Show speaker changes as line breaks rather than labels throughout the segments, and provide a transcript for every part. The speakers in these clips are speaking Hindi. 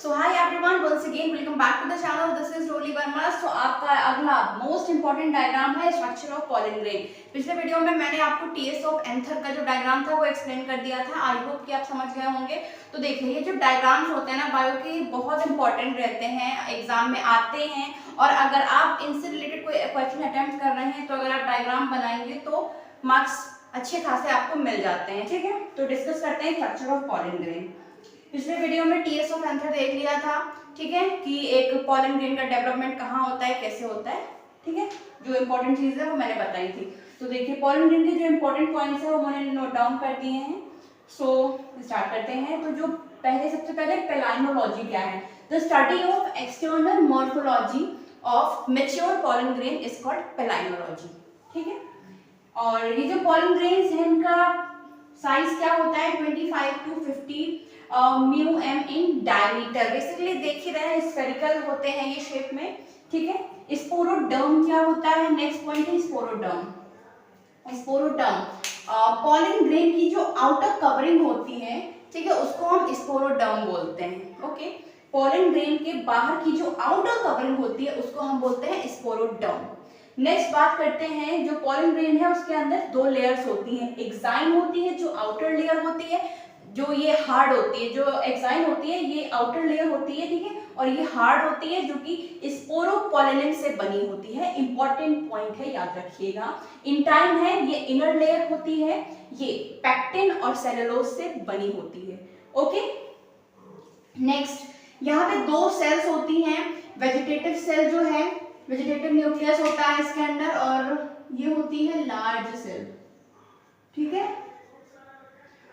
So hi everyone, once again welcome back to the channel. This is Roli Verma. So आपका अगला मोस्ट इंपॉर्टेंट डायग्राम है स्ट्रक्चर ऑफ पॉलन ग्रेन। पिछले वीडियो में मैंने आपको टीएस ऑफ एंथर का जो डायग्राम था वो एक्सप्लेन कर दिया था। आई होप कि आप समझ गए होंगे। तो देखिए, ये जो डायग्राम्स होते हैं ना बायो के, बहुत इंपॉर्टेंट रहते हैं, एग्जाम में आते हैं। और अगर आप इनसे रिलेटेड कोई क्वेश्चन अटेम्प्ट कर रहे हैं तो अगर आप डायग्राम बनाएंगे तो मार्क्स अच्छे खासे आपको मिल जाते हैं। ठीक है, तो डिस्कस करते हैं स्ट्रक्चर ऑफ पॉलन ग्रेन। पिछले वीडियो में टीएस ऑफ एंथर देख लिया था, ठीक है, कि एक पॉलन ग्रेन का डेवलपमेंट कहाँ होता है, कैसे होता है। ठीक है, जो इंपॉर्टेंट चीज है वो मैंने बताई थी। तो देखिए, पॉलन ग्रेन के जो इंपॉर्टेंट पॉइंट्स है वो मैंने नोट डाउन कर दिए हैं। सो स्टार्ट करते हैं। तो जो सबसे पहले पेलाइनोलॉजी क्या है? The study of external morphology of mature pollen grain is called palynology. ठीक है, और ये जो पॉलन ग्रेन्स हैं इनका साइज क्या होता है? 25 to 50 mu m in diameter. Basically देख ही रहे हैं, स्फेरिकल होते हैं ये शेप में। ठीक है, स्पोरोडर्म क्या होता है? नेक्स्ट पॉइंट है स्पोरोडर्म। स्पोरोडर्म पॉलन ग्रेन की जो आउटर कवरिंग होती है, ठीक है, उसको हम स्पोरोडर्म बोलते हैं। ओके, पॉलन ग्रेन के बाहर की जो आउटर कवरिंग होती है उसको हम बोलते हैं स्पोरोडर्म। नेक्स्ट बात करते हैं, जो पॉलन ग्रेन है उसके अंदर दो लेयर्स होती हैं। एक्साइन होती है जो आउटर लेयर होती है, जो ये हार्ड होती है। जो एक्साइन होती है ये आउटर लेयर होती है, ठीक है, और ये हार्ड होती है जो कि स्पोरोपोलिन से बनी होती है। इंपॉर्टेंट पॉइंट है, याद रखिएगा। इंटाइन है, ये इनर लेयर होती है, ये पैक्टिन और सेलुलोज से बनी होती है। ओके, नेक्स्ट यहाँ पे दो सेल्स होती हैं। वेजिटेटिव सेल जो है, वेजिटेटिव न्यूक्लियस होता है इसके अंदर, और ये होती है लार्ज सेल। ठीक है,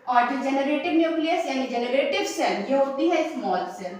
और जो जेनरेटिव न्यूक्लियस यानी जेनरेटिव सेल ये होती है स्मॉल सेल।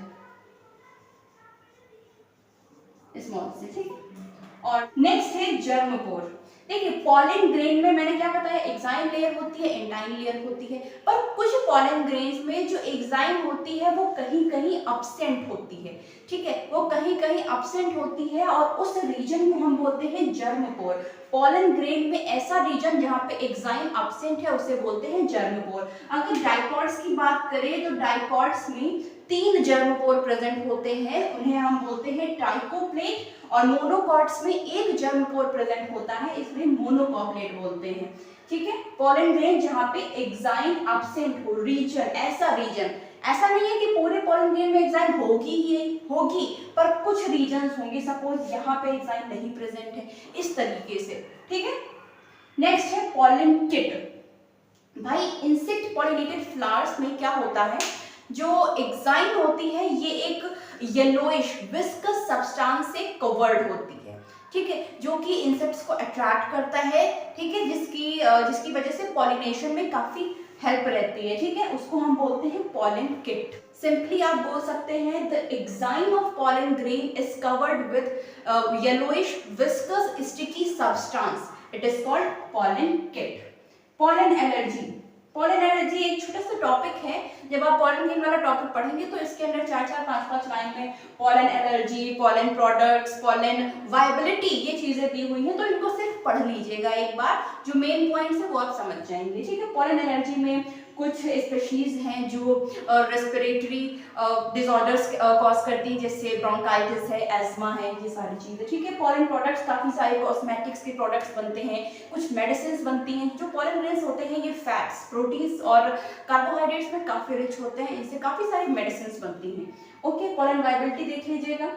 स्मॉल सेल, ठीक है। और नेक्स्ट है जर्मपोर। देखिए, पॉलन ग्रेन में मैंने क्या बताया? एक्साइन लेयर होती है, एंटाइन लेयर होती है। पर कुछ पॉलन ग्रेन्स में जो एक्साइन होती है वो कहीं कहीं अब्सेंट होती है। ठीक है, वो कहीं कहीं अब्सेंट होती है और उस रीजन को हम बोलते हैं जर्मपोर। पॉलन ग्रेन में ऐसा रीजन जहाँ पे एक्साइन अब्सेंट है उसे बोलते हैं जर्मपोर। अगर डाइकॉट्स की बात करें तो डाइकॉट्स में 3 जर्मपोर प्रेजेंट होते हैं, उन्हें हम बोलते हैं ट्राइकोप्लेट। और मोनोकॉट्स में 1 जर्मपोर प्रेजेंट होता है, इसलिए मोनोकॉप्लेट बोलते हैं। ठीक है, पॉलन ग्रेन जहाँ पे एक्साइन अब्सेंट हो, रीजन, ऐसा रीजन, ऐसा नहीं है कि पूरे पॉलन ग्रेन में एक्साइन होगी, पर कुछ रीजन्स होंगे। सपोज यहाँ पे एक्साइन नहीं प्रेजेंट है, इस तरीके से। ठीक है, नेक्स्ट है पॉलन किट। भाई, इंसेक्ट पॉलिनेटेड फ्लावर्स में क्या होता है? जो एक्साइन होती है ये एक येलोइश विस्कस सब्सटेंस से कवर्ड होती है। ठीक है, जो कि इंसेक्ट्स को अट्रैक्ट करता है। ठीक है, जिसकी वजह से पॉलिनेशन में काफी हेल्प रहती है। ठीक है, उसको हम बोलते हैं पॉलन किट। सिंपली आप बोल सकते हैं the exine of pollen grain is covered with yellowish viscous sticky substance, it is called pollen kit. Pollen allergy. Pollen allergy एक छोटा सा टॉपिक है। जब आप पॉलन ग्रेन वाला टॉपिक पढ़ेंगे तो इसके अंदर 4-4, 5-5 लाइन में pollen allergy, pollen products, pollen viability, ये चीजें दी हुई हैं। तो इनको सिर्फ पढ़ लीजिएगा एक बार, जो मेन पॉइंट्स है वो आप समझ जाएंगे। ठीक है, पॉलन एलर्जी में कुछ स्पीशीज हैं जो रेस्पिरेटरी डिसऑर्डर्स कॉज करती हैं, जैसे ब्रोंकाइटिस है, एस्मा है, ये सारी चीजें। ठीक है, पॉलन प्रोडक्ट्स काफी सारे कॉस्मेटिक्स के प्रोडक्ट्स बनते हैं, कुछ मेडिसिन बनती हैं। जो पॉलन ग्रेन्स होते हैं ये फैट्स, प्रोटीन्स और कार्बोहाइड्रेट्स में काफी रिच होते हैं, इनसे काफी सारी मेडिसिन बनती हैं। ओके, पॉलन वायबिलिटी देख लीजिएगा,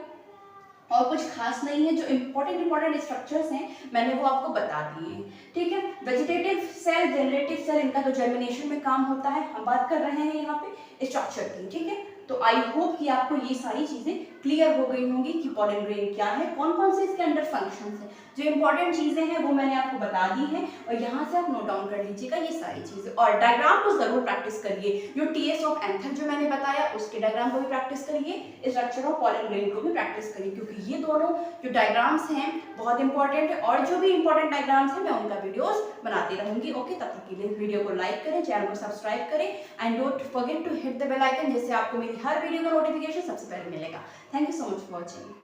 और कुछ खास नहीं है। जो इंपॉर्टेंट स्ट्रक्चर्स हैं मैंने वो आपको बता दिए हैं। ठीक है, वेजिटेटिव सेल, जनरेटिव सेल, इनका जो जर्मिनेशन में काम होता है, हम बात कर रहे हैं यहाँ पे स्ट्रक्चर की। ठीक है, तो आई होप कि आपको ये सारी चीजें क्लियर हो गई होंगी कि पॉलन ग्रेन क्या है, कौन कौन से इसके अंदर फंक्शंस हैं। जो इंपॉर्टेंट चीजें हैं वो मैंने आपको बता दी हैं, और यहाँ से आप नोट डाउन कर लीजिएगा ये सारी चीजें। और डायग्राम को जरूर प्रैक्टिस करिए। जो टीएस ऑफ एंथर जो मैंने बताया उसके डायग्राम को भी प्रैक्टिस करिए, स्ट्रक्चर ऑफ पॉलन ग्रेन को भी प्रैक्टिस करिए, क्योंकि ये दोनों जो डायग्राम्स हैं बहुत इंपॉर्टेंट है। और जो भी इंपॉर्टेंट डायग्राम्स हैं मैं उनका वीडियोस बनाती रहूंगी। ओके, तब तक के लिए वीडियो को लाइक करें, चैनल को सब्सक्राइब करें, and don't forget to hit the bell icon, जिससे आपको मेरी हर वीडियो का नोटिफिकेशन सबसे पहले मिलेगा। Thank you so much for watching.